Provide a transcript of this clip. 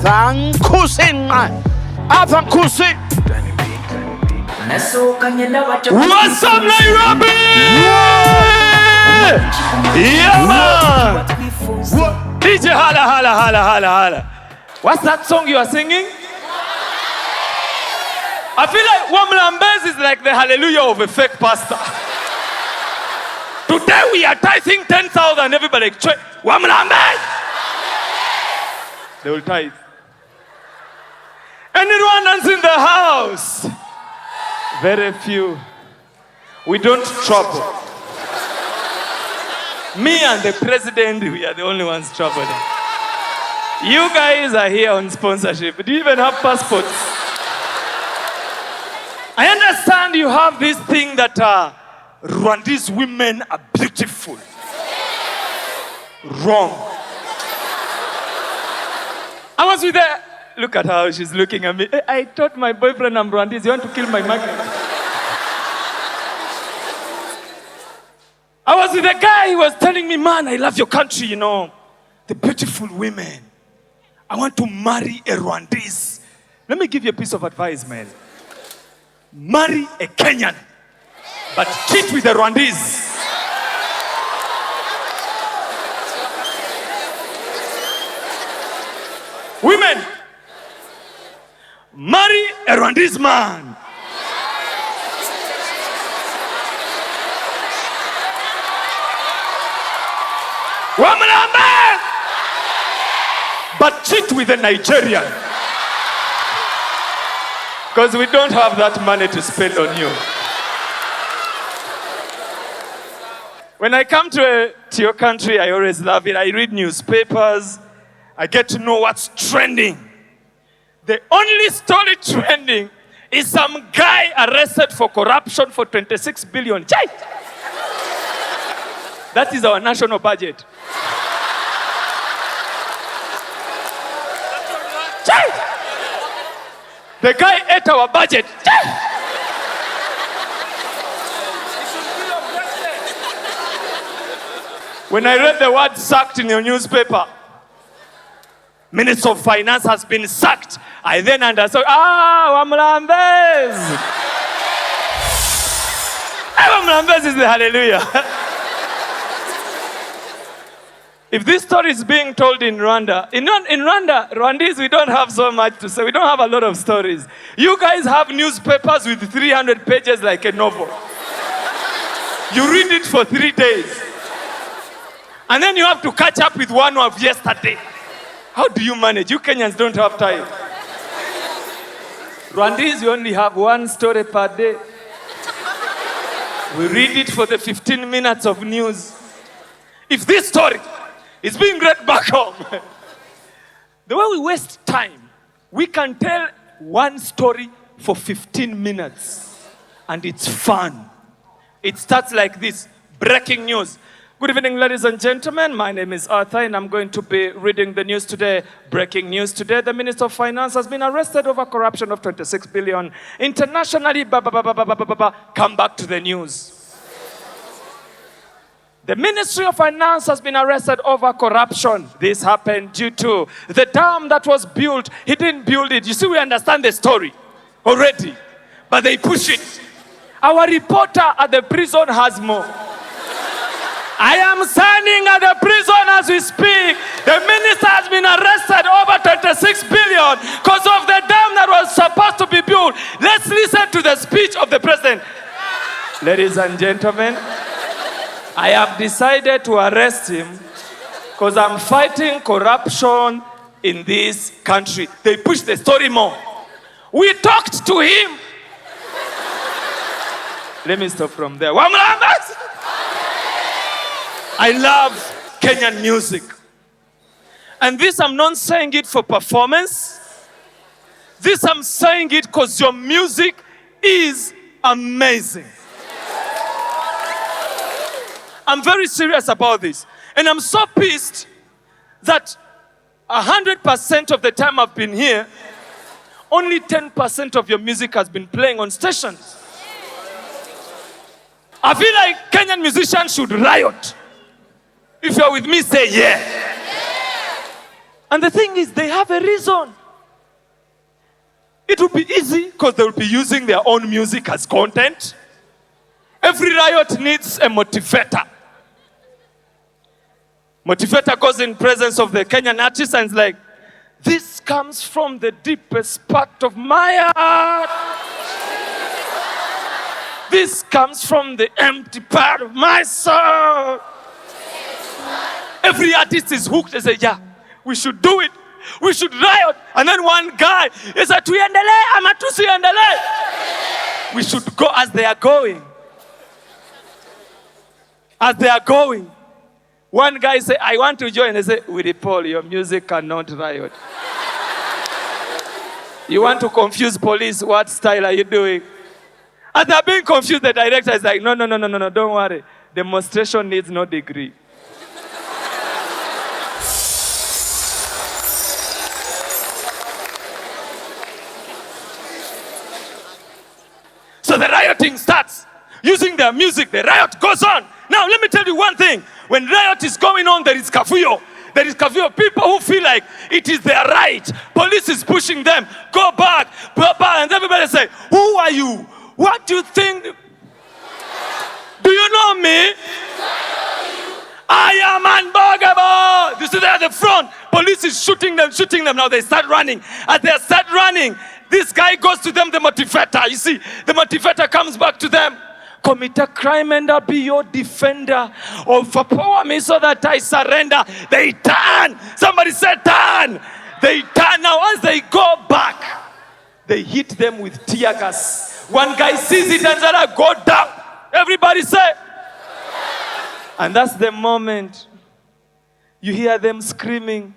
Nkusi. Nkusi. What's up, Nairobi? Yeah, man. DJ Hala. What's that song you are singing? I feel like Wamlambez is like the hallelujah of a fake pastor. Today we are tithing 10,000. Everybody, Wamlambez. They will tithe. Any Rwandans in the house? Very few. We don't trouble. Me and the president, we are the only ones troubling. You guys are here on sponsorship. Do you even have passports? I understand you have this thing that Rwandese women are beautiful. Wrong. I was with her. Look at how she's looking at me. I told my boyfriend I'm Rwandese. You want to kill my magnet? I was with a guy. He was telling me, man, I love your country, you know. The beautiful women. I want to marry a Rwandese. Let me give you a piece of advice, man. Marry a Kenyan, but cheat with a Rwandese. Women, marry a Rwandese man. Woman, but cheat with a Nigerian. Because we don't have that money to spend on you. When I come to your country, I always love it. I read newspapers. I get to know what's trending. The only story trending is some guy arrested for corruption for 26 billion. Chai! That is our national budget. Chai! The guy ate our budget. When I read the word sacked in your newspaper, Minister of Finance has been sacked, I then understood, Wamlambez. Wamlambez is the hallelujah. If this story is being told in Rwanda, in Rwanda, Rwandese, we don't have so much to say. We don't have a lot of stories. You guys have newspapers with 300 pages like a novel. You read it for 3 days. And then you have to catch up with one of yesterday. How do you manage? You Kenyans don't have time. Rwandese, you only have one story per day. We read it for the 15 minutes of news. If this story is being read back home, the way we waste time, we can tell one story for 15 minutes and it's fun. It starts like this. Breaking news. Good evening, ladies and gentlemen. My name is Arthur and I'm going to be reading the news today. Breaking news today. The Minister of Finance has been arrested over corruption of 26 billion. Internationally, come back to the news. The Ministry of Finance has been arrested over corruption. This happened due to the dam that was built. He didn't build it. You see, we understand the story already, but they push it. Our reporter at the prison has more. I am standing at the prison as we speak. The minister has been arrested over 26 billion because of the dam that was supposed to be built. Let's listen to the speech of the president. Ladies and gentlemen, I have decided to arrest him because I'm fighting corruption in this country. They push the story more. We talked to him. Let me stop from there. I love Kenyan music. And this I'm not saying it for performance. This I'm saying it because your music is amazing. I'm very serious about this. And I'm so pissed that 100% of the time I've been here, only 10% of your music has been playing on stations. I feel like Kenyan musicians should riot. If you're with me, say yeah. And the thing is, they have a reason. It will be easy because they will be using their own music as content. Every riot needs a motivator. Motivator goes in presence of the Kenyan artist and is like, this comes from the deepest part of my heart. This comes from the empty part of my soul. Every artist is hooked. They say, yeah, we should do it. We should riot. And then one guy is like, tuiendele, ama tusiendele. We should go as they are going. As they are going. One guy say, I want to join. They say, Willie Paul, your music cannot riot. You want to confuse police? What style are you doing? As they're being confused, the director is like, no, don't worry. Demonstration needs no degree. So the rioting starts. Using their music, the riot goes on. Now, let me tell you one thing. When riot is going on, there is kafuyo. There is kafuyo. People who feel like it is their right. Police is pushing them. Go back. And everybody say, who are you? What do you think? Do you know me? I am unbuggable. You see, they're at the front. Police is shooting them. Now they start running. As they start running, this guy goes to them, the motivator. You see, the motivator comes back to them. Commit a crime and I'll be your defender. Overpower me so that I surrender. They turn. Somebody said turn. They turn. Now as they go back, they hit them with tear gas. One guy sees it and said, go down. Everybody say. And that's the moment you hear them screaming,